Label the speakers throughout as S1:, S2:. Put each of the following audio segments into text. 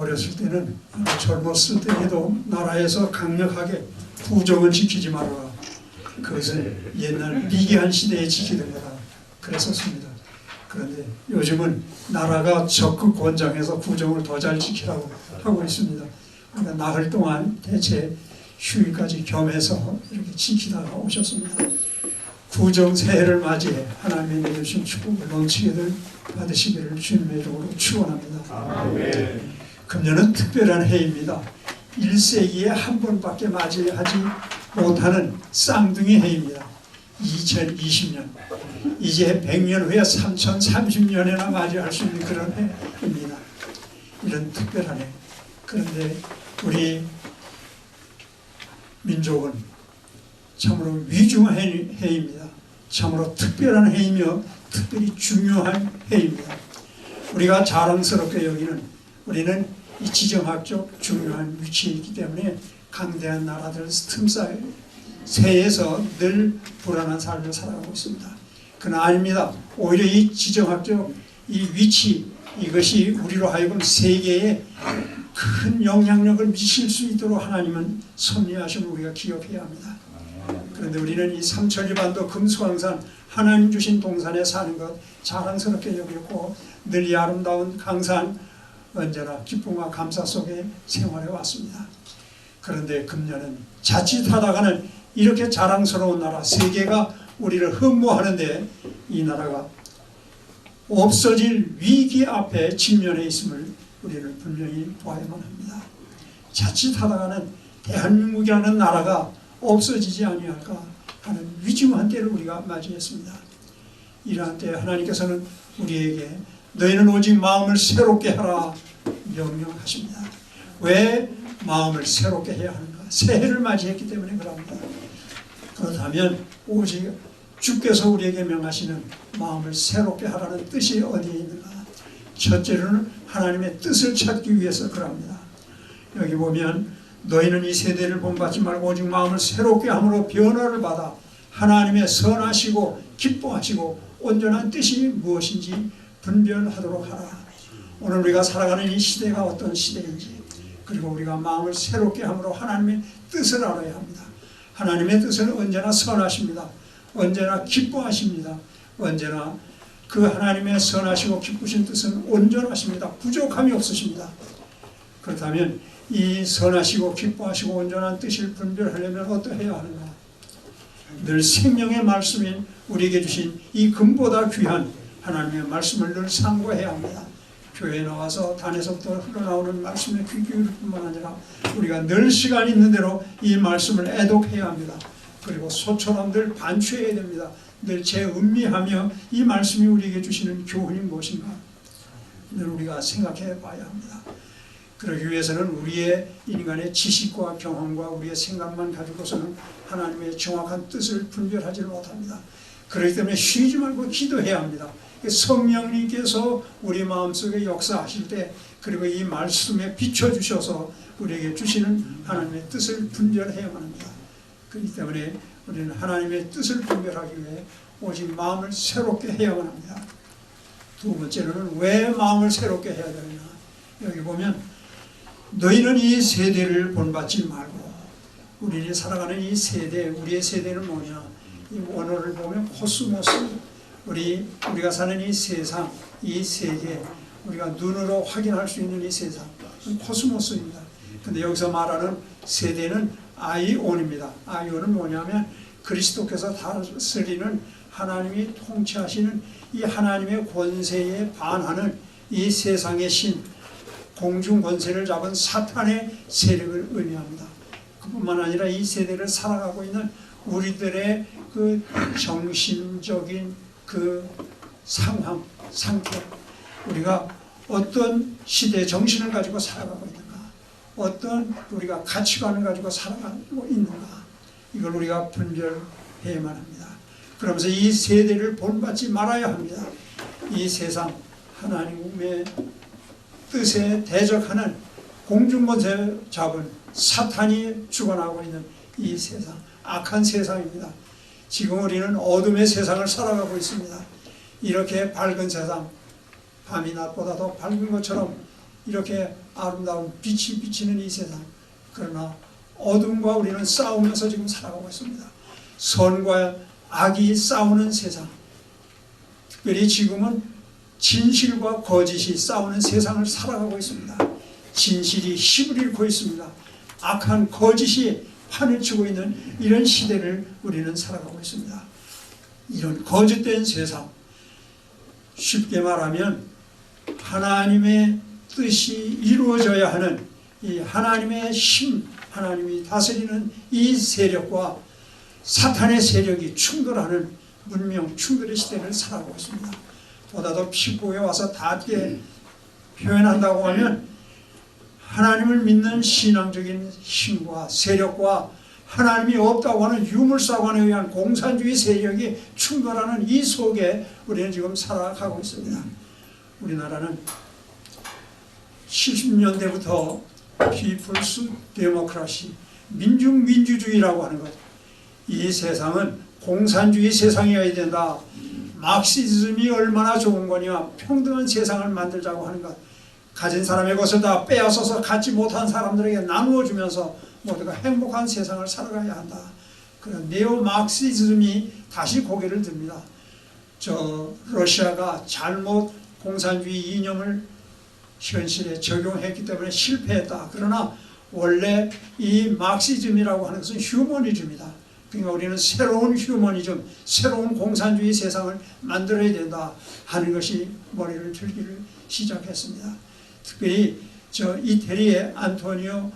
S1: 어렸을 때는, 젊었을 때에도 나라에서 강력하게 부정을 지키지 말아라. 그것은 옛날 미개한 시대에 지키던 거다 그랬었습니다. 그런데 요즘은 나라가 적극 권장해서 부정을 더 잘 지키라고 하고 있습니다. 그러니까 나흘 동안 대체 휴일까지 겸해서 이렇게 지키다가 오셨습니다. 구정 새해를 맞이해 하나님의 내주신 축복을 넘치게들 받으시기를 주님의 이름으로 축원합니다.
S2: 아멘.
S1: 금년은 특별한 해입니다. 1세기에 한 번밖에 맞이하지 못하는 쌍둥이 해입니다. 2020년. 이제 100년 후에 3030년에나 맞이할 수 있는 그런 해입니다. 이런 특별한 해. 그런데 우리 민족은 참으로 위중한 해입니다. 참으로 특별한 해이며 특별히 중요한 해입니다. 우리가 자랑스럽게 여기는, 우리는 이 지정학적 중요한 위치에 있기 때문에 강대한 나라들 틈사이 세에서 늘 불안한 삶을 살아가고 있습니다. 그러나 아닙니다. 오히려 이 지정학적 이 위치, 이것이 우리로 하여금 세계에 큰 영향력을 미칠 수 있도록 하나님은 섭리하심을 우리가 기억해야 합니다. 그런데 우리는 이 삼천리반도 금수강산 하나님 주신 동산에 사는 것 자랑스럽게 여겼고, 늘 이 아름다운 강산 언제나 기쁨과 감사 속에 생활해 왔습니다. 그런데 금년은 자칫하다가는 이렇게 자랑스러운 나라, 세계가 우리를 흠모하는데 이 나라가 없어질 위기 앞에 직면해 있음을 우리는 분명히 보아야만 합니다. 자칫하다가는 대한민국이라는 나라가 없어지지 아니할까 하는 위중한 때를 우리가 맞이했습니다. 이러한 때 하나님께서는 우리에게 너희는 오직 마음을 새롭게 하라 명령하십니다. 왜 마음을 새롭게 해야 하는가? 새해를 맞이했기 때문에 그럽니다. 그렇다면 오직 주께서 우리에게 명하시는 마음을 새롭게 하라는 뜻이 어디에 있는가? 첫째로는 하나님의 뜻을 찾기 위해서 그럽니다. 여기 보면 너희는 이 세대를 본받지 말고 오직 마음을 새롭게 함으로 변화를 받아 하나님의 선하시고 기뻐하시고 온전한 뜻이 무엇인지 분별하도록 하라. 오늘 우리가 살아가는 이 시대가 어떤 시대인지, 그리고 우리가 마음을 새롭게 함으로 하나님의 뜻을 알아야 합니다. 하나님의 뜻은 언제나 선하십니다. 언제나 기뻐하십니다. 언제나 그 하나님의 선하시고 기쁘신 뜻은 온전하십니다. 부족함이 없으십니다. 그렇다면 이 선하시고 기뻐하시고 온전한 뜻을 분별하려면 어떠해야 하는가? 늘 생명의 말씀인 우리에게 주신 이 금보다 귀한 하나님의 말씀을 늘 상고해야 합니다. 교회에 나와서 단에서부터 흘러나오는 말씀에 귀 기울일 뿐만 아니라 우리가 늘 시간 있는 대로 이 말씀을 애독해야 합니다. 그리고 소처럼 늘 반추해야 됩니다. 늘 재음미하며 이 말씀이 우리에게 주시는 교훈이 무엇인가 늘 우리가 생각해 봐야 합니다. 그러기 위해서는 우리의 인간의 지식과 경험과 우리의 생각만 가지고서는 하나님의 정확한 뜻을 분별하지 못합니다. 그렇기 때문에 쉬지 말고 기도해야 합니다. 성령님께서 우리 마음속에 역사하실 때, 그리고 이 말씀에 비춰주셔서 우리에게 주시는 하나님의 뜻을 분별해야만 합니다. 그렇기 때문에 우리는 하나님의 뜻을 분별하기 위해 오직 마음을 새롭게 해야만 합니다. 두 번째로는 왜 마음을 새롭게 해야 되느냐? 여기 보면 너희는 이 세대를 본받지 말고, 우리가 살아가는 이 세대, 우리의 세대는 뭐냐? 이 원어를 보면 코스모스, 우리가 사는 이 세상, 이 세계, 우리가 눈으로 확인할 수 있는 이 세상, 코스모스입니다. 근데 여기서 말하는 세대는 아이온입니다. 아이온은 뭐냐면 그리스도께서 다스리는, 하나님이 통치하시는 이 하나님의 권세에 반하는 이 세상의 신, 공중 권세를 잡은 사탄의 세력을 의미합니다. 그뿐만 아니라 이 세대를 살아가고 있는 우리들의 그 정신적인 그 상황, 상태, 우리가 어떤 시대 정신을 가지고 살아가고 있는가, 어떤 우리가 가치관을 가지고 살아가고 있는가, 이걸 우리가 분별해야만 합니다. 그러면서 이 세대를 본받지 말아야 합니다. 이 세상 하나님의 뜻에 대적하는 공중권세 잡은 사탄이 주관하고 있는 이 세상, 악한 세상입니다. 지금 우리는 어둠의 세상을 살아가고 있습니다. 이렇게 밝은 세상, 밤이 낮보다 더 밝은 것처럼 이렇게 아름다운 빛이 비치는 이 세상, 그러나 어둠과 우리는 싸우면서 지금 살아가고 있습니다. 선과 악이 싸우는 세상, 특별히 지금은 진실과 거짓이 싸우는 세상을 살아가고 있습니다. 진실이 힘을 잃고 있습니다. 악한 거짓이 판을 치고 있는 이런 시대를 우리는 살아가고 있습니다. 이런 거짓된 세상, 쉽게 말하면 하나님의 뜻이 이루어져야 하는 이 하나님의 힘, 하나님이 다스리는 이 세력과 사탄의 세력이 충돌하는 문명 충돌의 시대를 살아가고 있습니다. 보다 더 피부에 와서 닿게 표현한다고 하면 하나님을 믿는 신앙적인 힘과 세력과 하나님이 없다고 하는 유물사관에 의한 공산주의 세력이 충돌하는 이 속에 우리는 지금 살아가고 있습니다. 우리나라는 70년대부터 피플스 데모크라시, 민중민주주의라고 하는 것, 이 세상은 공산주의 세상이어야 된다. 막시즘이 얼마나 좋은 거냐, 평등한 세상을 만들자고 하는 것, 가진 사람의 것을 다 빼앗아서 갖지 못한 사람들에게 나누어 주면서 모두가 행복한 세상을 살아가야 한다. 그런 네오 막시즘이 다시 고개를 듭니다. 러시아가 잘못 공산주의 이념을 현실에 적용했기 때문에 실패했다. 그러나 원래 이 막시즘이라고 하는 것은 휴머니즘이다. 그러니까 우리는 새로운 휴머니즘, 새로운 공산주의 세상을 만들어야 된다 하는 것이 머리를 들기를 시작했습니다. 특별히 이태리의 안토니오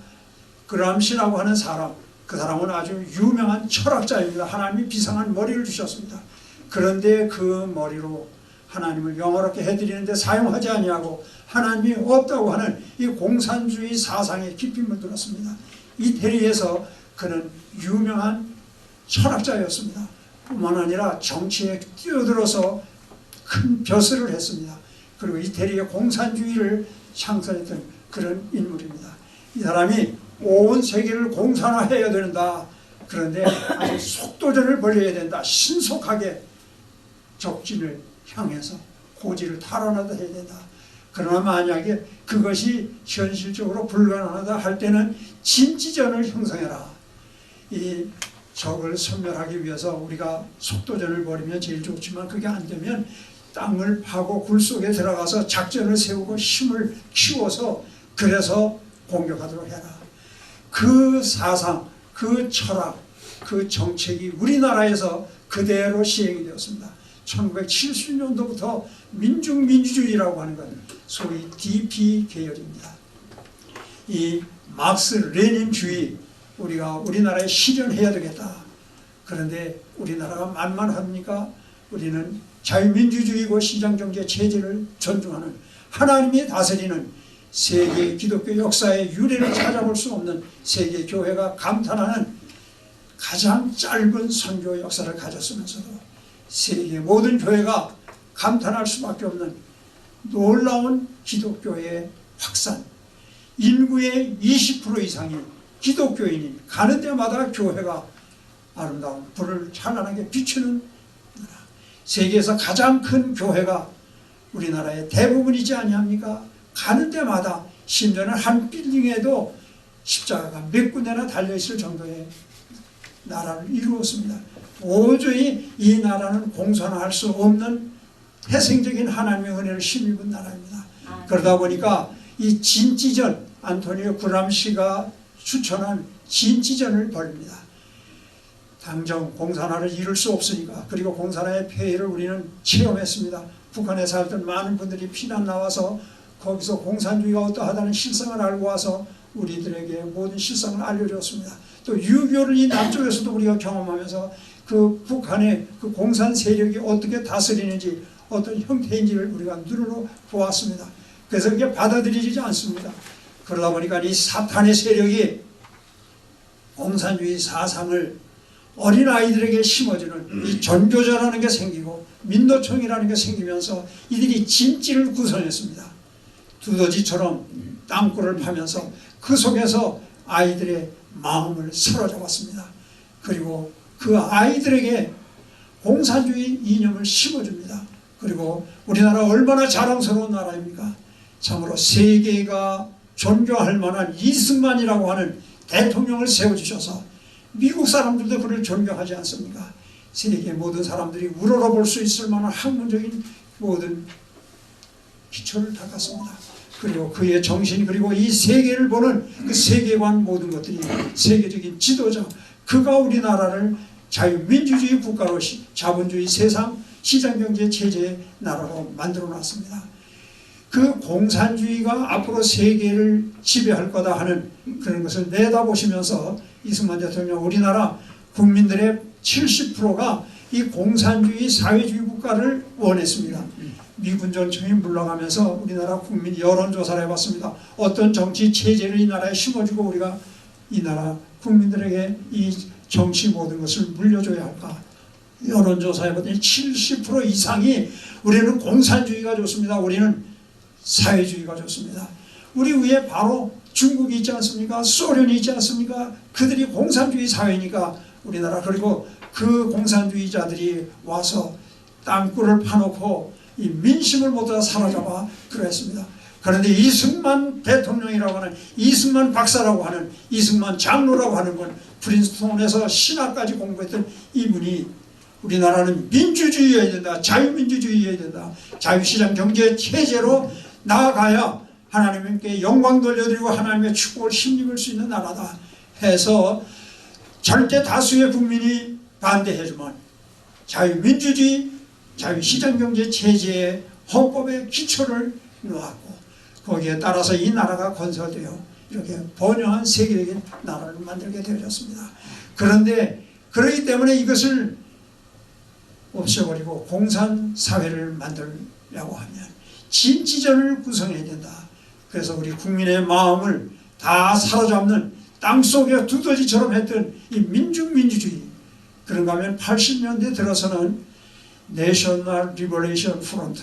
S1: 그람시라고 하는 사람, 그 사람은 아주 유명한 철학자입니다. 하나님이 비상한 머리를 주셨습니다. 그런데 그 머리로 하나님을 영화롭게 해드리는데 사용하지 아니하고 하나님이 없다고 하는 이 공산주의 사상에 깊이 물들었습니다. 이태리에서 그는 유명한 철학자였습니다. 뿐만 아니라 정치에 뛰어들어서 큰 벼슬을 했습니다. 그리고 이태리의 공산주의를 창설했던 그런 인물입니다. 이 사람이 온 세계를 공산화해야 된다. 그런데 아주 속도전을 벌여야 된다. 신속하게 적진을 향해서 고지를 탈환하다 해야 된다. 그러나 만약에 그것이 현실적으로 불가능하다 할 때는 진지전을 형성해라. 이 적을 섬멸하기 위해서 우리가 속도전을 벌이면 제일 좋지만 그게 안 되면 땅을 파고 굴 속에 들어가서 작전을 세우고 힘을 키워서 그래서 공격하도록 해라. 그 사상, 그 철학, 그 정책이 우리나라에서 그대로 시행이 되었습니다. 1970년도부터 민중민주주의라고 하는 것, 소위 DP 계열입니다. 이 막스 레닌주의, 우리가 우리나라에 실현해야 되겠다. 그런데 우리나라가 만만합니까? 우리는 자유민주주의고 시장경제 체제를 존중하는 하나님이 다스리는 세계 기독교 역사의 유래를 찾아볼 수 없는 세계 교회가 감탄하는 가장 짧은 선교 역사를 가졌으면서도 세계 모든 교회가 감탄할 수밖에 없는 놀라운 기독교의 확산, 인구의 20% 이상이 기독교인이 가는 데마다 교회가 아름다운 불을 찬란하게 비추는 나라, 세계에서 가장 큰 교회가 우리나라의 대부분이지 아니합니까? 가는 데마다 심지어는 한 빌딩에도 십자가가 몇 군데나 달려있을 정도의 나라를 이루었습니다. 도저히 이 나라는 공산화할 수 없는 태생적인 하나님의 은혜를 힘입은 나라입니다. 그러다 보니까 이 진지전, 안토니오 그람시가 추천한 진지전을 벌입니다. 당장 공산화를 이룰 수 없으니까. 그리고 공산화의 폐해를 우리는 체험했습니다. 북한에 살던 많은 분들이 피난 나와서 거기서 공산주의가 어떠하다는 실상을 알고 와서 우리들에게 모든 실상을 알려줬습니다. 또 유교를 이 남쪽에서도 우리가 경험하면서 그 북한의 그 공산 세력이 어떻게 다스리는지 어떤 형태인지를 우리가 눈으로 보았습니다. 그래서 그게 받아들이지 않습니다. 그러다 보니까 이 사탄의 세력이 공산주의 사상을 어린아이들에게 심어주는 이 전교조라는 게 생기고 민노총이라는 게 생기면서 이들이 진지를 구성했습니다. 두더지처럼 땅굴을 파면서 그 속에서 아이들의 마음을 사로잡았습니다. 그리고 그 아이들에게 공산주의 이념을 심어줍니다. 그리고 우리나라 얼마나 자랑스러운 나라입니까? 참으로 세계가 존경할 만한 이승만이라고 하는 대통령을 세워주셔서 미국 사람들도 그를 존경하지 않습니까? 세계 모든 사람들이 우러러볼 수 있을 만한 학문적인 모든 기초를 닦았습니다. 그리고 그의 정신, 그리고 이 세계를 보는 그 세계관, 모든 것들이 세계적인 지도자, 그가 우리나라를 자유민주주의 국가로 자본주의 세상 시장경제 체제의 나라로 만들어 놨습니다. 그 공산주의가 앞으로 세계를 지배할 거다 하는 그런 것을 내다보시면서 이승만 대통령, 우리나라 국민들의 70%가 이 공산주의 사회주의 국가를 원했습니다. 미군 전청이 물러가면서 우리나라 국민 여론조사를 해봤습니다. 어떤 정치 체제를 이 나라에 심어주고 우리가 이 나라 국민들에게 이 정치 모든 것을 물려줘야 할까? 여론조사 해봤더니 70% 이상이 우리는 공산주의가 좋습니다. 우리는 사회주의가 좋습니다. 우리 위에 바로 중국이 있지 않습니까? 소련이 있지 않습니까? 그들이 공산주의 사회니까 우리나라, 그리고 그 공산주의자들이 와서 땅굴을 파놓고 이 민심을 모두 다 사로잡아 그랬습니다. 그런데 이승만 대통령이라고 하는, 이승만 박사라고 하는, 이승만 장로라고 하는 건 프린스톤에서 신학까지 공부했던 이분이 우리나라는 민주주의여야 된다, 자유민주주의여야 된다, 자유시장 경제 체제로 나아가야 하나님께 영광 돌려드리고 하나님의 축복을 힘입을 수 있는 나라다 해서 절대 다수의 국민이 반대해주면 자유민주주의, 자유시장경제 체제의 헌법의 기초를 놓았고 거기에 따라서 이 나라가 건설되어 이렇게 번영한 세계적인 나라를 만들게 되어졌습니다. 그런데 그렇기 때문에 이것을 없애버리고 공산사회를 만들려고 하면 진지전을 구성해야 된다. 그래서 우리 국민의 마음을 다 사로잡는 땅속에 두더지처럼 했던 이 민주주의, 그런가 하면 80년대 들어서는 내셔널 리버레이션 프론트,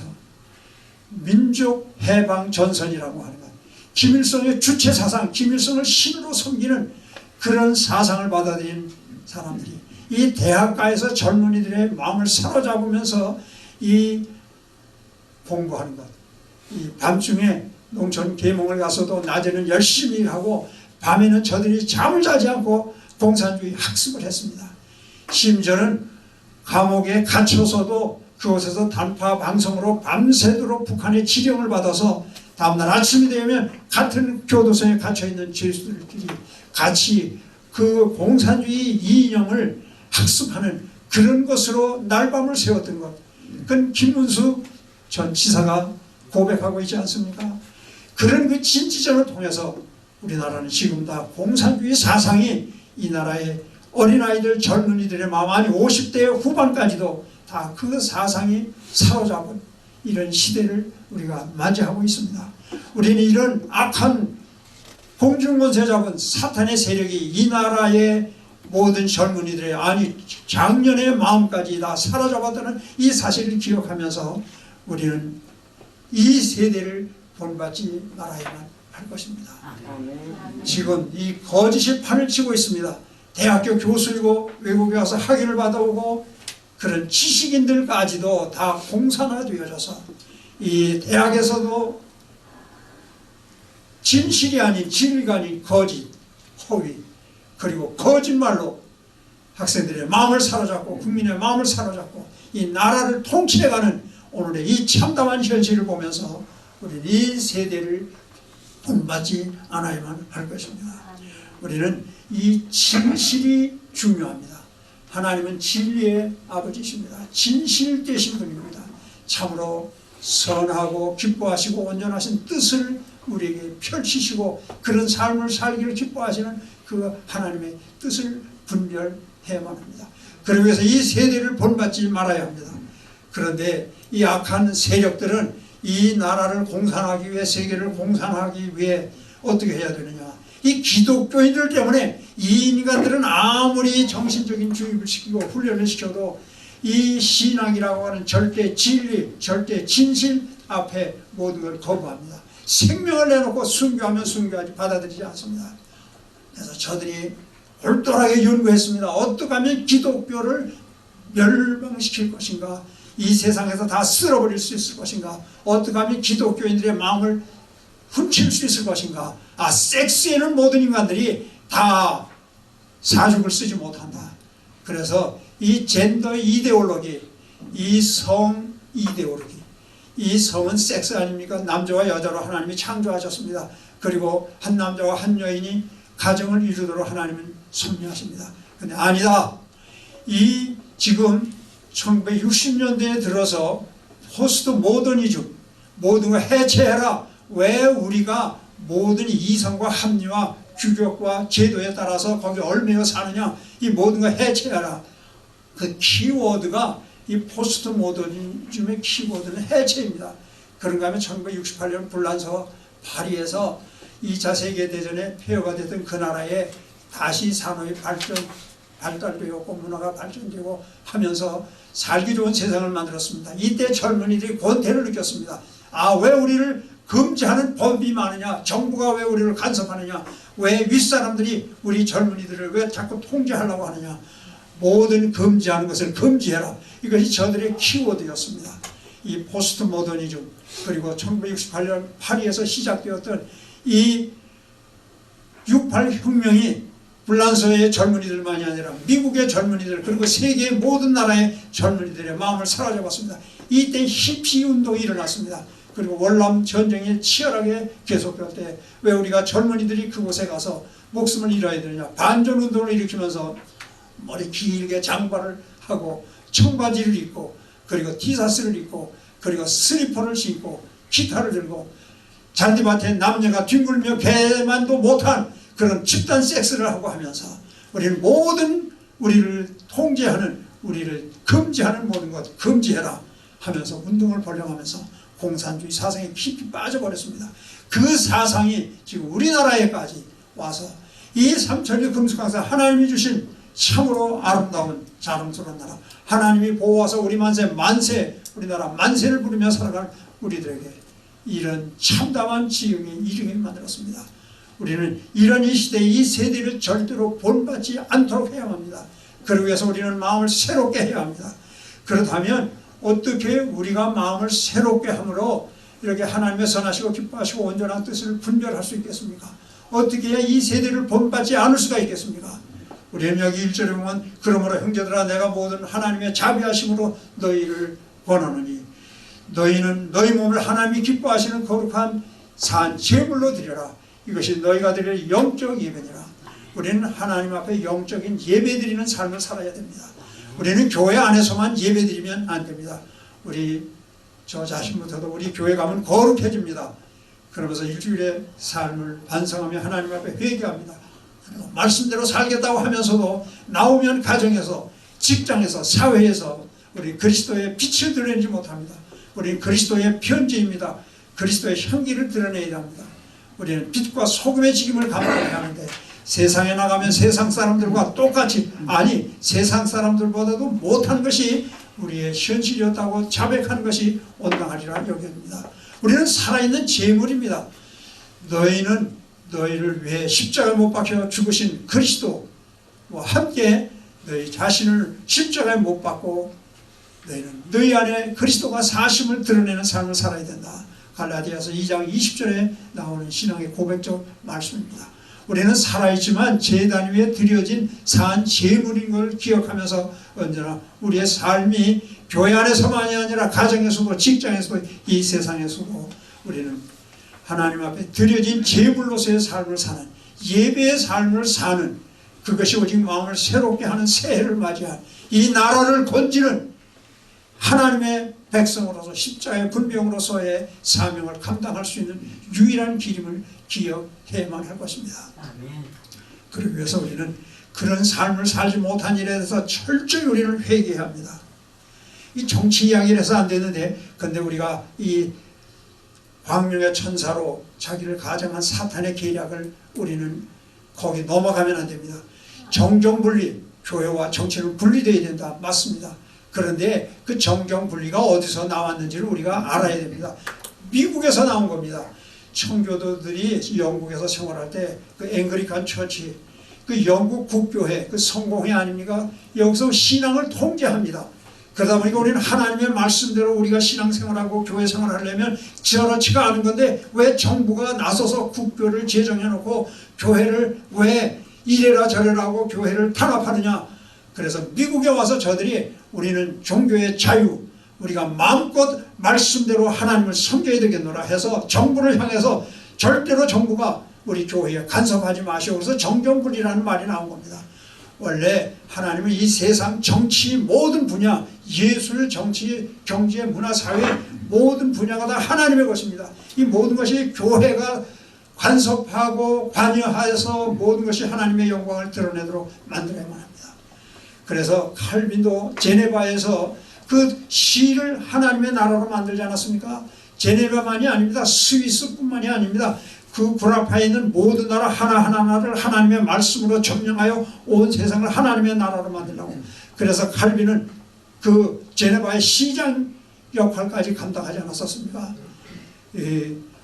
S1: 민족 해방 전선이라고 하는 것, 김일성의 주체 사상, 김일성을 신으로 섬기는 그런 사상을 받아들인 사람들이 이 대학가에서 젊은이들의 마음을 사로잡으면서 이 공부하는 것, 이 밤중에 농촌 계몽을 가서도 낮에는 열심히 일하고 밤에는 저들이 잠을 자지 않고 공산주의 학습을 했습니다. 심지어는 감옥에 갇혀서도 그곳에서 단파 방송으로 밤새도록 북한의 지령을 받아서 다음날 아침이 되면 같은 교도소에 갇혀있는 죄수들끼리 같이 그 공산주의 이념을 학습하는 그런 것으로 날밤을 새웠던 것, 그건 김문수 전 지사가 고백하고 있지 않습니까? 그런 그 진지전을 통해서 우리나라는 지금 다 공산주의 사상이 이 나라의 어린아이들, 젊은이들의 마음, 아니 50대 후반까지도 다 그 사상이 사로잡은 이런 시대를 우리가 맞이하고 있습니다. 우리는 이런 악한 공중권세 잡은 사탄의 세력이 이 나라의 모든 젊은이들의, 아니 장년의 마음까지 다 사로잡았다는 이 사실을 기억하면서 우리는 이 세대를 본받지 말아야만 할 것입니다. 지금 이 거짓이 판을 치고 있습니다. 대학교 교수이고 외국에 가서 학위를 받아오고 그런 지식인들까지도 다 공산화되어져서 이 대학에서도 진실이 아닌 진리가 아닌 거짓, 허위, 그리고 거짓말로 학생들의 마음을 사로잡고 국민의 마음을 사로잡고 이 나라를 통치해가는 오늘의 이 참담한 현실을 보면서 우리는 이 세대를 본받지 않아야만 할 것입니다. 우리는 이 진실이 중요합니다. 하나님은 진리의 아버지십니다. 진실 되신 분입니다. 참으로 선하고 기뻐하시고 온전하신 뜻을 우리에게 펼치시고 그런 삶을 살기를 기뻐하시는 그 하나님의 뜻을 분별해야만 합니다. 그러기 위해서 이 세대를 본받지 말아야 합니다. 그런데 이 악한 세력들은 이 나라를 공산하기 위해, 세계를 공산하기 위해 어떻게 해야 되느냐, 이 기독교인들 때문에 이 인간들은 아무리 정신적인 주입을 시키고 훈련을 시켜도 이 신앙이라고 하는 절대 진리, 절대 진실 앞에 모든 걸 거부합니다. 생명을 내놓고 순교하면 순교하지 받아들이지 않습니다. 그래서 저들이 골똘하게 연구했습니다. 어떻게 하면 기독교를 멸망시킬 것인가, 이 세상에서 다 쓸어버릴 수 있을 것인가, 어떻게 하면 기독교인들의 마음을 훔칠 수 있을 것인가? 섹스에는 모든 인간들이 다 사죽을 쓰지 못한다. 그래서 이 젠더 이데올로기, 이 성 이데올로기, 이 성은 섹스 아닙니까? 남자와 여자로 하나님이 창조하셨습니다. 그리고 한 남자와 한 여인이 가정을 이루도록 하나님은 섭리하십니다. 근데 아니다. 이 지금 1960년대에 들어서 포스트 모더니즘, 모든 걸 해체해라. 왜 우리가 모든 이성과 합리와 규격과 제도에 따라서 거기 얽매여 사느냐. 이 모든 걸 해체해라. 그 키워드가 이 포스트 모더니즘의 키워드는 해체입니다. 그런가 하면 1968년 불란서 파리에서 2차 세계대전에 폐허가 됐던 그 나라에 다시 산업이 발달되었고 문화가 발전되고 하면서 살기 좋은 세상을 만들었습니다. 이때 젊은이들이 권태를 느꼈습니다. 왜 우리를 금지하는 법이 많으냐? 정부가 왜 우리를 간섭하느냐? 왜 윗사람들이 우리 젊은이들을 왜 자꾸 통제하려고 하느냐? 모든 금지하는 것을 금지해라. 이것이 저들의 키워드였습니다. 이 포스트 모더니즘, 그리고 1968년 파리에서 시작되었던 이 68 혁명이 불란서의 젊은이들만이 아니라 미국의 젊은이들, 그리고 세계의 모든 나라의 젊은이들의 마음을 사로잡았습니다. 이때 히피 운동이 일어났습니다. 그리고 월남 전쟁이 치열하게 계속될 때 왜 우리가 젊은이들이 그곳에 가서 목숨을 잃어야 되느냐? 반전 운동을 일으키면서 머리 길게 장발을 하고 청바지를 입고 그리고 티셔츠를 입고 그리고 슬리퍼를 신고 기타를 들고 잔디밭에 남녀가 뒹굴며 개만도 못한 그런 집단 섹스를 하고 하면서 우리는 모든 우리를 통제하는, 우리를 금지하는 모든 것 금지해라 하면서 운동을 벌려가면서 공산주의 사상에 깊이 빠져버렸습니다. 그 사상이 지금 우리나라에까지 와서 이 삼천리 금수강사, 하나님이 주신 참으로 아름다운 자랑스러운 나라, 하나님이 보호하사 우리 만세, 우리나라 만세를 부르며 살아갈 우리들에게 이런 참담한 지경이 이르게 만들었습니다. 우리는 이런 이 시대에 이 세대를 절대로 본받지 않도록 해야 합니다. 그러기 위해서 우리는 마음을 새롭게 해야 합니다. 그렇다면 어떻게 우리가 마음을 새롭게 함으로 이렇게 하나님의 선하시고 기뻐하시고 온전한 뜻을 분별할 수 있겠습니까? 어떻게 해야 이 세대를 본받지 않을 수가 있겠습니까? 우리는 여기 1절에 보면 그러므로 형제들아 내가 모든 하나님의 자비하심으로 너희를 권하노니 너희는 너희 몸을 하나님이 기뻐하시는 거룩한 산 제물로 드려라. 이것이 너희가 드릴 영적 예배니라. 우리는 하나님 앞에 영적인 예배드리는 삶을 살아야 됩니다. 우리는 교회 안에서만 예배드리면 안 됩니다. 저 자신부터도 우리 교회 가면 거룩해집니다. 그러면서 일주일의 삶을 반성하며 하나님 앞에 회개합니다. 말씀대로 살겠다고 하면서도 나오면 가정에서, 직장에서, 사회에서 우리 그리스도의 빛을 드러내지 못합니다. 우리는 그리스도의 편지입니다. 그리스도의 향기를 드러내야 합니다. 우리는 빛과 소금의 직임을 감당해야 하는데 세상에 나가면 세상 사람들과 똑같이, 아니 세상 사람들보다도 못한 것이 우리의 현실이었다고 자백하는 것이 온당하리라 여깁니다. 우리는 살아있는 제물입니다. 너희는 너희를 위해 십자가에 못 박혀 죽으신 그리스도와 함께 너희 자신을 십자가에 못 박고 너희는 너희 안에 그리스도가 사심을 드러내는 삶을 살아야 된다. 갈라디아서 2장 20절에 나오는 신앙의 고백적 말씀입니다. 우리는 살아있지만 제단 위에 드려진 산 제물인 걸 기억하면서 언제나 우리의 삶이 교회 안에서만이 아니라 가정에서도 직장에서도 이 세상에서도 우리는 하나님 앞에 드려진 제물로서의 삶을 사는, 예배의 삶을 사는, 그것이 오직 마음을 새롭게 하는 새해를 맞이한 이 나라를 건지는 하나님의 백성으로서 십자가의 분병으로서의 사명을 감당할 수 있는 유일한 길임을 기억해야만 할 것입니다. 그러기 위해서 우리는 그런 삶을 살지 못한 일에 대해서 철저히 우리는 회개해야 합니다. 이 정치 이야기를 해서 안 되는데, 근데 우리가 이 광명의 천사로 자기를 가장한 사탄의 계략을 우리는 거기 넘어가면 안 됩니다. 정경분리, 교회와 정치는 분리되어야 된다. 맞습니다. 그런데 그 정경분리가 어디서 나왔는지를 우리가 알아야 됩니다. 미국에서 나온 겁니다. 청교도들이 영국에서 생활할 때 그 앵글리칸 처치, 그 영국 국교회, 그 성공회 아닙니까? 여기서 신앙을 통제합니다. 그러다 보니까 우리는 하나님의 말씀대로 우리가 신앙생활하고 교회생활을 하려면 저렇지가 않은 건데 왜 정부가 나서서 국교를 제정해놓고 교회를 왜 이래라 저래라 하고 교회를 탄압하느냐. 그래서 미국에 와서 저들이 우리는 종교의 자유, 우리가 마음껏 말씀대로 하나님을 섬겨야 되겠노라 해서 정부를 향해서 절대로 정부가 우리 교회에 간섭하지 마시오. 그래서 정경불이라는 말이 나온 겁니다. 원래 하나님은 이 세상 정치 모든 분야, 예술, 정치, 경제, 문화, 사회 모든 분야가 다 하나님의 것입니다. 이 모든 것이 교회가 간섭하고 관여하여서 모든 것이 하나님의 영광을 드러내도록 만들어야만 합니다. 그래서 칼빈도 제네바에서 그 시를 하나님의 나라로 만들지 않았습니까? 제네바만이 아닙니다. 스위스뿐만이 아닙니다. 그 구라파에 있는 모든 나라 하나하나를 하나님의 말씀으로 점령하여 온 세상을 하나님의 나라로 만들라고. 그래서 칼빈은 그 제네바의 시장 역할까지 감당하지 않았었습니까?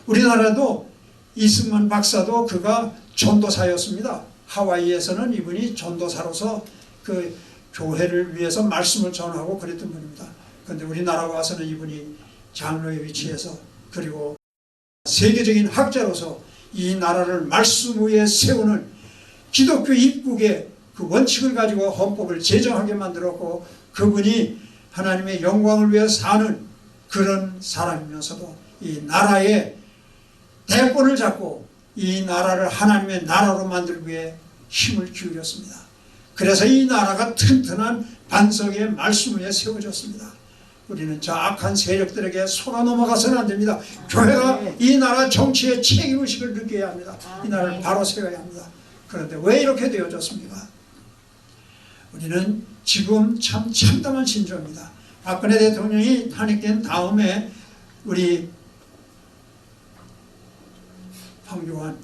S1: 우리나라도 이승만 박사도 그가 전도사였습니다. 하와이에서는 이분이 전도사로서 그 교회를 위해서 말씀을 전하고 그랬던 분입니다. 그런데 우리나라 와서는 이분이 장로의 위치에서 그리고 세계적인 학자로서 이 나라를 말씀 위에 세우는 기독교 입국의 그 원칙을 가지고 헌법을 제정하게 만들었고 그분이 하나님의 영광을 위해 사는 그런 사람이면서도 이 나라의 대권을 잡고 이 나라를 하나님의 나라로 만들기 위해 힘을 기울였습니다. 그래서 이 나라가 튼튼한 반석의 말씀 위에 세워졌습니다. 우리는 저 악한 세력들에게 속아 넘어가서는 안 됩니다. 교회가 이 나라 정치의 책임의식을 느껴야 합니다. 이 나라를 바로 세워야 합니다. 그런데 왜 이렇게 되어졌습니까? 우리는 지금 참 참담한 신조입니다. 박근혜 대통령이 탄핵된 다음에 우리 황교안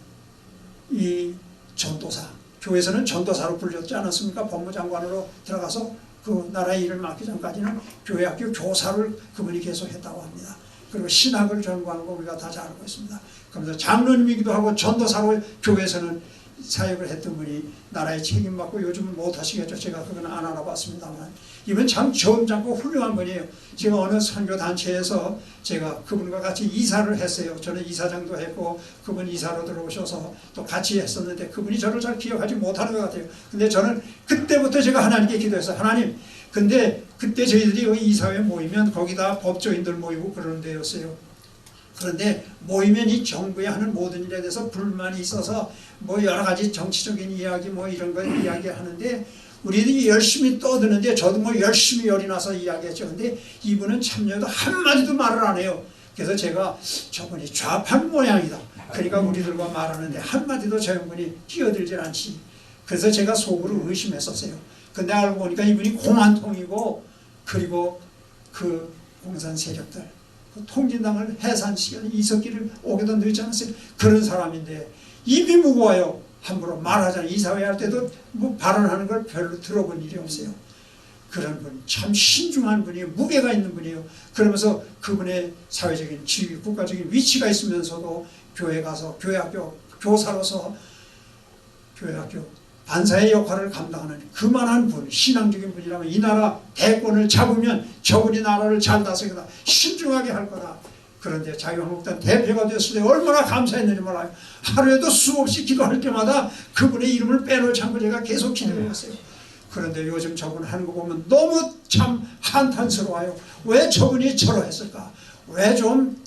S1: 이 전도사, 교회에서는 전도사로 불렸지 않았습니까? 법무장관으로 들어가서 그 나라의 일을 맡기 전까지는 교회학교 교사를 그분이 계속 했다고 합니다. 그리고 신학을 전공하는 거 우리가 다 잘 알고 있습니다. 그러면서 장로님이기도 하고 전도사로 교회에서는 사역을 했던 분이 나라에 책임받고 요즘은 못하시겠죠. 제가 그건 안 알아봤습니다만 이분 참 점잖고 훌륭한 분이에요. 제가 어느 선교단체에서 제가 그분과 같이 이사를 했어요. 저는 이사장도 했고 그분 이사로 들어오셔서 또 같이 했었는데 그분이 저를 잘 기억하지 못하는 것 같아요. 근데 저는 그때부터 제가 하나님께 기도했어요. 하나님, 근데 그때 저희들이 여기 이사회 모이면 거기다 법조인들 모이고 그러는 데였어요. 그런데 모이면 이 정부에 하는 모든 일에 대해서 불만이 있어서 뭐 여러 가지 정치적인 이야기 뭐 이런 거 이야기하는데 우리들이 열심히 떠드는데 저도 뭐 열심히 열이 나서 이야기했죠. 근데 이분은 참여도 한마디도 말을 안 해요. 그래서 제가 저분이 좌판 모양이다. 그러니까 우리들과 말하는데 한마디도 저 형분이 끼어들질 않지. 그래서 제가 속으로 의심했었어요. 근데 알고 보니까 이분이 공안통이고 그리고 그 공산 세력들 통진당을 해산시키는 이석기를 오게도 늦지 않았어요. 그런 사람인데 입이 무거워요. 함부로 말하잖아요. 이사회 할 때도 뭐 발언하는 걸 별로 들어본 일이 없어요. 그런 분, 참 신중한 분이에요. 무게가 있는 분이에요. 그러면서 그분의 사회적인 지위, 국가적인 위치가 있으면서도 교회 가서 교회학교 교사로서 교회학교 반사의 역할을 감당하는 그만한 분, 신앙적인 분이라면 이 나라 대권을 잡으면 저분이 나라를 잘 다스리다 신중하게 할 거다. 그런데 자유한국당 대표가 됐을 때 얼마나 감사했는지 몰라요. 하루에도 수없이 기도할 때마다 그분의 이름을 빼놓지 않고 제가 계속 기도했어요. 그런데 요즘 저분 하는 거 보면 너무 참 한탄스러워요. 왜 저분이 저러했을까? 왜 좀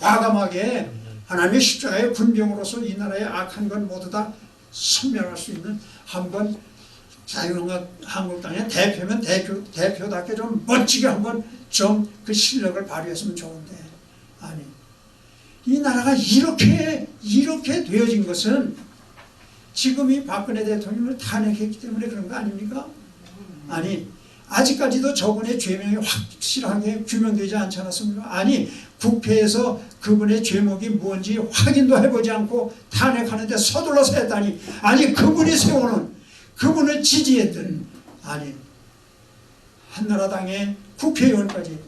S1: 과감하게 하나님의 십자가의 군병으로서 이 나라의 악한 건 모두 다 선멸할 수 있는 한번 자유한국당의 대표면 대표답게 좀 멋지게 한번 좀 그 실력을 발휘했으면 좋은데 아니 이 나라가 이렇게 되어진 것은 지금 이 박근혜 대통령을 탄핵했기 때문에 그런 거 아닙니까? 아니 아직까지도 저분의 죄명이 확실하게 규명되지 않지 않았습니까? 아니 국회에서 그분의 죄목이 뭔지 확인도 해보지 않고 탄핵하는데 서둘러서 했다니 아니 그분이 세우는 그분을 지지했던 아니 한나라당의 국회의원까지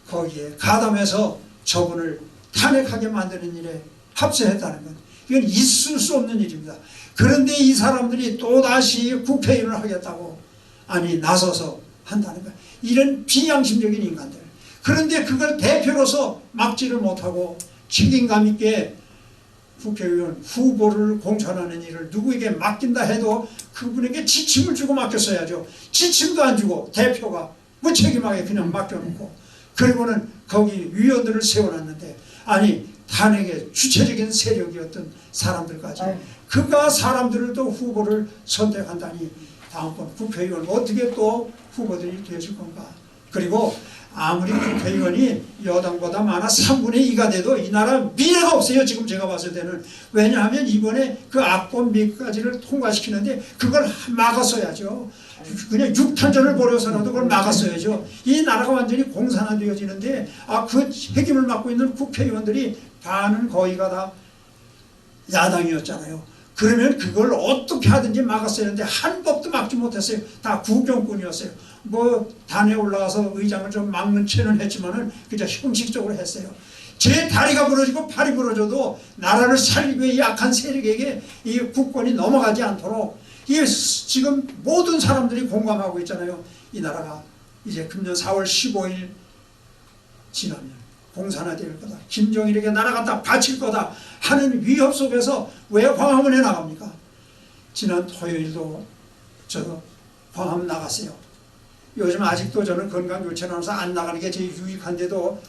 S1: 거기에 가담해서 저분을 탄핵하게 만드는 일에 합세했다는 건 이건 있을 수 없는 일입니다. 그런데 이 사람들이 또다시 국회의원을 하겠다고 아니 나서서 한다는 거야. 이런 비양심적인 인간들. 그런데 그걸 대표로서 막지를 못하고 책임감 있게 국회의원 후보를 공천하는 일을 누구에게 맡긴다 해도 그분에게 지침을 주고 맡겼어야죠. 지침도 안 주고 대표가 무책임하게 그냥 맡겨놓고, 그리고는 거기 위원들을 세워놨는데, 아니 탄핵의 주체적인 세력이었던 사람들까지 그가 사람들을 또 후보를 선택한다니 다음번 국회의원 어떻게 또 후보들이 되어질 건가. 그리고 아무리 국회의원이 여당보다 많아 3분의 2가 돼도 이 나라 미래가 없어요. 지금 제가 봤을 때는. 왜냐하면 이번에 그 악법 몇 가지를 통과시키는데 그걸 막았어야죠. 그냥 6탄전을 벌여서라도 그걸 막았어야죠. 이 나라가 완전히 공산화되어지는데 그 책임을 맡고 있는 국회의원들이 반은 거의가 다 야당이었잖아요. 그러면 그걸 어떻게 하든지 막았어야 하는데 한 법도 막지 못했어요. 다 구경꾼이었어요. 뭐 단에 올라가서 의장을 좀 막는 채는 했지만은 그저 형식적으로 했어요. 제 다리가 부러지고 팔이 부러져도 나라를 살리기 위해 약한 세력에게 이 국권이 넘어가지 않도록 이 지금 모든 사람들이 공감하고 있잖아요. 이 나라가 이제 금년 4월 15일 지나면 공산화될 거다. 김정일에게 나라가 다 바칠 거다 하는 위협 속에서 왜 광화문에 나갑니까? 지난 토요일도 저도 광화문 나갔어요. 요즘 아직도 저는 건강교체하면서 안 나가는 게 제일 유익한데도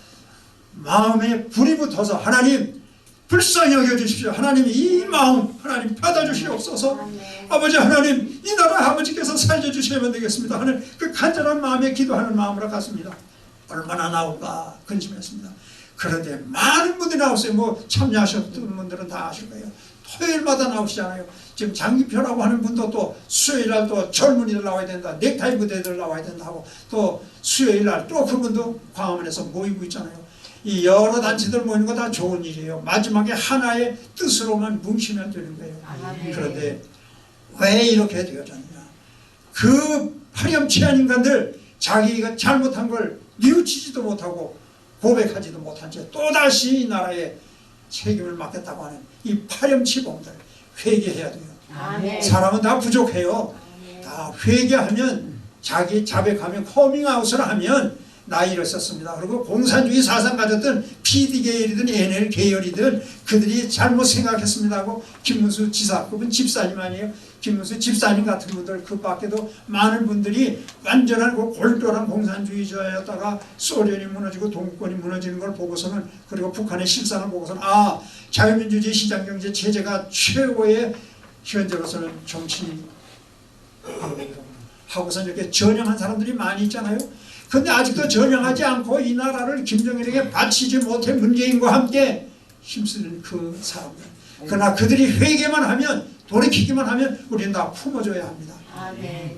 S1: 마음에 불이 붙어서 하나님 불쌍히 여겨주십시오. 하나님 이 마음 하나님 받아주시옵소서. 아버지 하나님 이 나라 아버지께서 살려주시면 되겠습니다 하는 그 간절한 마음에 기도하는 마음으로 갔습니다. 얼마나 나올까 근심했습니다. 그런데 많은 분들이 나왔어요. 뭐 참여하셨던 분들은 다 아실 거예요. 토요일마다 나오시잖아요. 지금 장기표라고 하는 분도 또 수요일날 또 젊은이들 나와야 된다. 넥타이 부대들 나와야 된다고 또 수요일날 또 그분도 광화문에서 모이고 있잖아요. 이 여러 단체들 모이는 거 다 좋은 일이에요. 마지막에 하나의 뜻으로만 뭉치면 되는 거예요. 그런데 왜 이렇게 되어졌느냐. 그 파렴치한 인간들 자기가 잘못한 걸 뉘우치지도 못하고 고백하지도 못한 채 또다시 이 나라에 책임을 맡겠다고 하는 이 파렴치범들 회개해야 돼요. 아멘. 사람은 다 부족해요. 아멘. 다 회개하면 자기 자백하면 커밍아웃을 하면 나 이랬었습니다. 그리고 공산주의 사상 가졌던 PD 계열이든 NL 계열이든 그들이 잘못 생각했습니다 하고 김문수 지사, 그분 집사님 아니에요. 김문수 집사님 같은 분들 그 밖에도 많은 분들이 완전한 골똘한 공산주의자였다가 소련이 무너지고 동구권이 무너지는 걸 보고서는, 그리고 북한의 실상을 보고서는 자유민주주의 시장경제 체제가 최고의 현재로서는 정치 하고서 이렇게 전향한 사람들이 많이 있잖아요. 근데 아직도 전향하지 않고 이 나라를 김정일에게 바치지 못해 문재인과 함께 힘쓰는 그 사람들. 그러나 그들이 회개만 하면, 돌이키기만 하면 우리는 다 품어줘야 합니다. 아멘.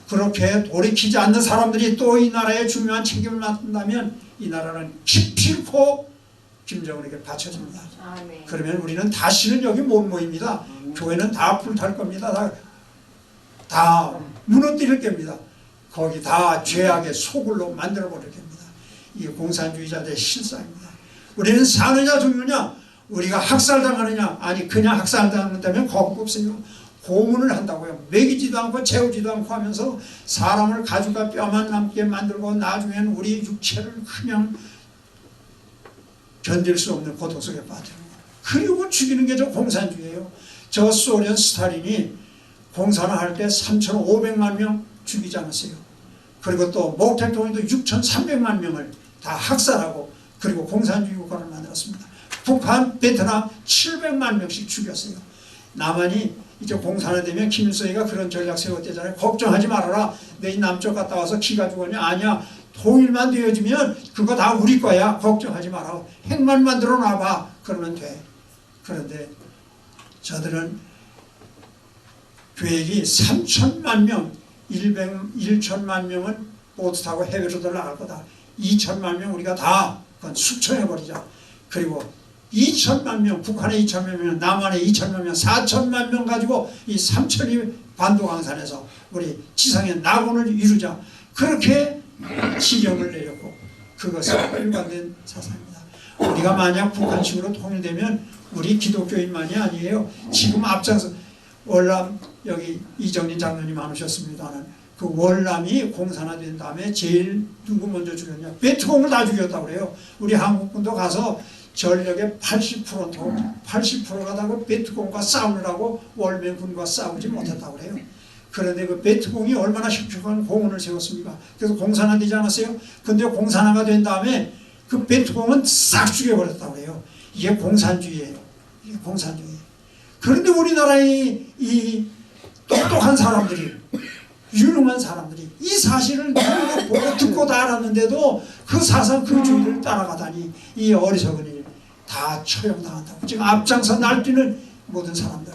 S1: 그렇게 돌이키지 않는 사람들이 또 이 나라에 중요한 책임을 맡는다면 이 나라는 기필코 김정은에게 바쳐집니다. 아멘. 그러면 우리는 다시는 여기 못 모입니다. 교회는 다 불탈 겁니다. 다 무너뜨릴 겁니다. 거기 다 죄악의 소굴로 만들어버릴 겁니다. 이게 공산주의자들의 실상입니다. 우리는 사느냐 죽느냐, 우리가 학살당하느냐, 아니 그냥 학살당한다면 거부 없어요. 고문을 한다고요. 먹이지도 않고 재우지도 않고 하면서 사람을 가죽과 뼈만 남게 만들고 나중에는 우리 육체를 그냥 견딜 수 없는 고통 속에 빠뜨리는 거예요. 그리고 죽이는 게 저 공산주의예요. 저 소련 스탈린이 공산화할 때 3,500만 명 죽이지 않았어요. 그리고 또 모 대통령도 6,300만 명을 다 학살하고 그리고 공산주의 국가를 만들었습니다. 북한, 베트남 700만 명씩 죽였어요. 남한이 이제 공산화되면 김일성이가 그런 전략 세웠대잖아요. 걱정하지 말아라. 너희 남쪽 갔다 와서 기가 죽었냐? 아니야. 통일만 되어지면 그거 다 우리 거야. 걱정하지 마라. 핵만 만들어 놔봐. 그러면 돼. 그런데 저들은 계획이 3천만 명, 1천만 명은 보트 타고 해외로들 나갈 거다. 2천만 명 우리가 다 그건 숙청해버리자. 그리고 2천만 명, 북한에 2천만 명, 남한에 2천만 명, 4천만 명 가지고 이 3천이 반도강산에서 우리 지상의 낙원을 이루자. 그렇게 지령을 내렸고 그것은 일관된 사상입니다. 우리가 만약 북한식으로 통일되면 우리 기독교인만이 아니에요. 지금 앞장서 월남 여기 이정린 장로님 안 오셨습니다는 그 월남이 공산화된 다음에 제일 누구 먼저 죽였냐? 베트콩을 다 죽였다고 그래요. 우리 한국군도 가서 전력의 80%가 다 베트콩과 싸우느라고 월맹군과 싸우지 못했다고 그래요. 그런데 그 베트콩이 얼마나 혁혁한 공헌을 세웠습니까? 그래서 공산화되지 않았어요? 근데 공산화가 된 다음에 그 베트콩은 싹 죽여버렸다고 그래요. 이게 공산주의예요. 이게 공산주의. 그런데 우리나라의 이 똑똑한 사람들이, 유능한 사람들이 이 사실을 눈으로 보고 듣고 다 알았는데도 그 사상 그 주의를 따라가다니 이 어리석은 일 다 처형당한다고. 지금 앞장서 날뛰는 모든 사람들,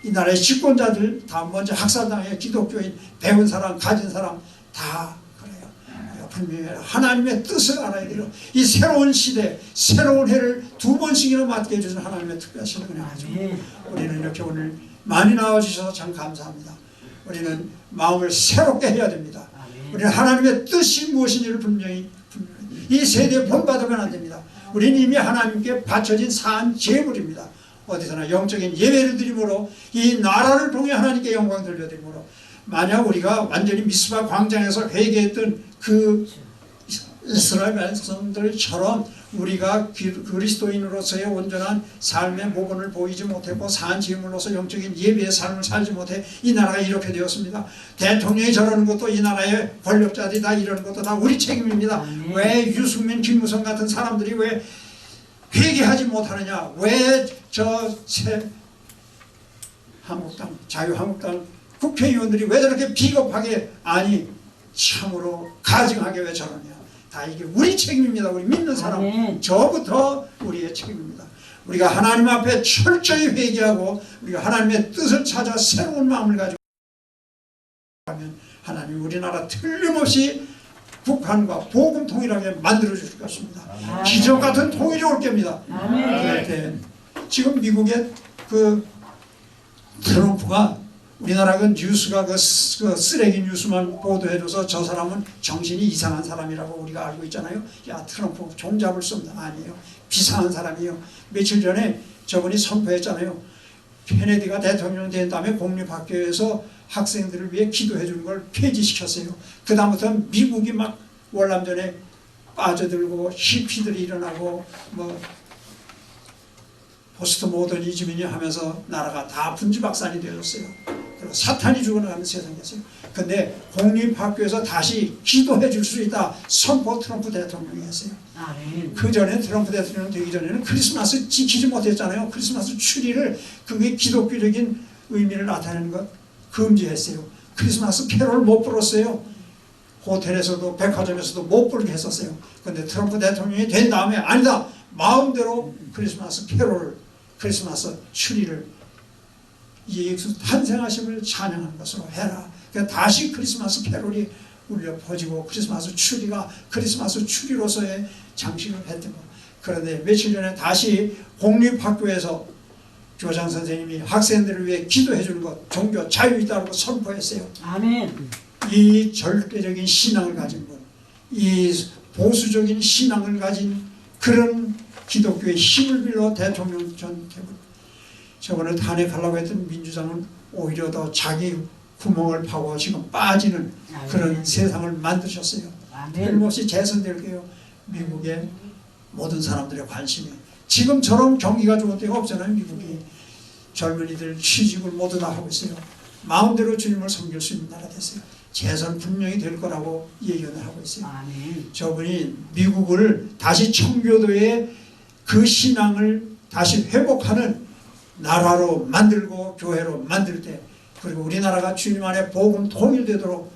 S1: 이 나라의 집권자들 다 먼저 학살당해. 기독교인, 배운 사람, 가진 사람 다 그래요. 분명히 하나님의 뜻을 알아야 돼요. 이 새로운 시대, 새로운 해를 두 번씩이나 맞게 해주신 하나님의 특별하신 은혜죠. 우리는 이렇게 오늘 많이 나와주셔서 참 감사합니다. 우리는 마음을 새롭게 해야 됩니다. 우리는 하나님의 뜻이 무엇인지를 분명히 이 세대에 본받으면 안 됩니다. 우리는 이미 하나님께 바쳐진 산 제물입니다. 어디서나 영적인 예배를 드림으로 이 나라를 통해 하나님께 영광 돌려드림으로, 만약 우리가 완전히 미스바 광장에서 회개했던 그 이스라엘 백성들처럼 우리가 그리스도인으로서의 온전한 삶의 모본을 보이지 못했고 산 제물로서 영적인 예배의 삶을 살지 못해 이 나라가 이렇게 되었습니다. 대통령이 저러는 것도, 이 나라의 권력자들이 다 이러는 것도 다 우리 책임입니다. 왜 유승민, 김무성 같은 사람들이 왜 회개하지 못하느냐? 왜 한국당, 자유한국당 국회의원들이 왜 저렇게 비겁하게, 아니 참으로 가증하게 왜 저러냐? 다 이게 우리 책임입니다. 우리 믿는 사람, 저부터 우리의 책임입니다. 우리가 하나님 앞에 철저히 회개하고 우리가 하나님의 뜻을 찾아 새로운 마음을 가지고 하면 하나님 우리나라 틀림없이 북한과 복음 통일하게 만들어 주실 것입니다. 기적 같은 통일이 올 겁니다. 그럴 때 지금 미국의 그 트럼프가, 우리나라 그 뉴스가 그 쓰레기 뉴스만 보도해줘서 저 사람은 정신이 이상한 사람이라고 우리가 알고 있잖아요. 야, 트럼프 종잡을 수 없는, 아니에요. 비상한 사람이에요. 며칠 전에 저분이 선포했잖아요. 케네디가 대통령 된 다음에 공립학교에서 학생들을 위해 기도해 주는 걸 폐지시켰어요. 그 다음부터 미국이 막 월남전에 빠져들고 히피들이 일어나고 뭐 포스트 모더니즘이니 하면서 나라가 다 분지박산이 되었어요. 그리고 사탄이 죽어나가는 세상이었어요. 근데 공립학교에서 다시 기도해 줄 수 있다 선포 트럼프 대통령이 했어요. 그 전에 트럼프 대통령 되기 전에는 크리스마스 지키지 못했잖아요. 크리스마스 추리를, 그게 기독교적인 의미를 나타내는 것 금지했어요. 크리스마스 캐롤 못 불었어요. 호텔에서도 백화점에서도 못 불게 했었어요. 근데 트럼프 대통령이 된 다음에 아니다, 마음대로 크리스마스 캐롤, 크리스마스 추리를 예수 탄생하심을 찬양하는 것으로 해라. 그러니까 다시 크리스마스 캐롤이 울려 퍼지고 크리스마스 추리가 크리스마스 추리로서의 장식을 했던 것. 그런데 며칠 전에 다시 공립학교에서 교장 선생님이 학생들을 위해 기도해 주는 것, 종교 자유이다라고 선포했어요. 아멘. 이 절대적인 신앙을 가진 분, 이 보수적인 신앙을 가진 그런 기독교의 힘을 빌려 대통령 전 되고, 저번에 탄핵하려고 했던 민주당은 오히려 더 자기 구멍을 파고 지금 빠지는 그런 세상을 만드셨어요. 틀림없이 재선될 게요. 미국의 모든 사람들의 관심이. 지금처럼 경기가 좋은 때가 없잖아요. 미국이. 젊은이들 취직을 모두 다 하고 있어요. 마음대로 주님을 섬길 수 있는 나라 됐어요. 재선 분명히 될 거라고 예견을 하고 있어요. 저분이 미국을 다시 청교도의 그 신앙을 다시 회복하는 나라로 만들고 교회로 만들 때, 그리고 우리나라가 주님 안에 복음 통일되도록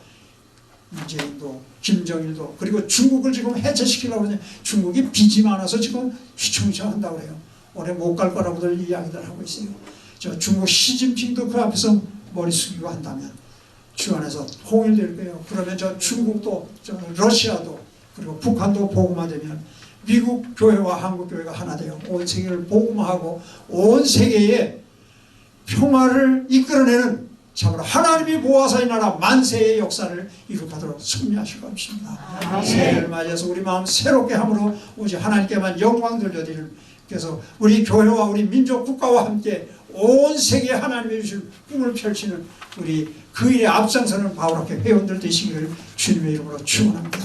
S1: 문재인도 김정일도, 그리고 중국을 지금 해체시키려고 하냐. 중국이 빚이 많아서 지금 휘청휘청 한다고 그래요. 올해 못 갈 거라고들 이야기들 하고 있어요. 저 중국 시진핑도 그 앞에서 머리 숙이고 한다면 주 안에서 통일될 거예요. 그러면 저 중국도, 저 러시아도, 그리고 북한도 복음화되면 미국 교회와 한국 교회가 하나 되어 온 세계를 복음화하고 온 세계에 평화를 이끌어내는 참으로 하나님이 모아서 이 나라 만세의 역사를 이룩하도록 승리하실 것입니다. 새해를 맞이해서 우리 마음 새롭게 함으로 오직 하나님께만 영광 돌려드리는, 그래서 우리 교회와 우리 민족 국가와 함께 온 세계에 하나님이 주신 꿈을 펼치는 우리 그 일에 앞장서는 바울학교 회원들 되시기를 주님의 이름으로 축원합니다.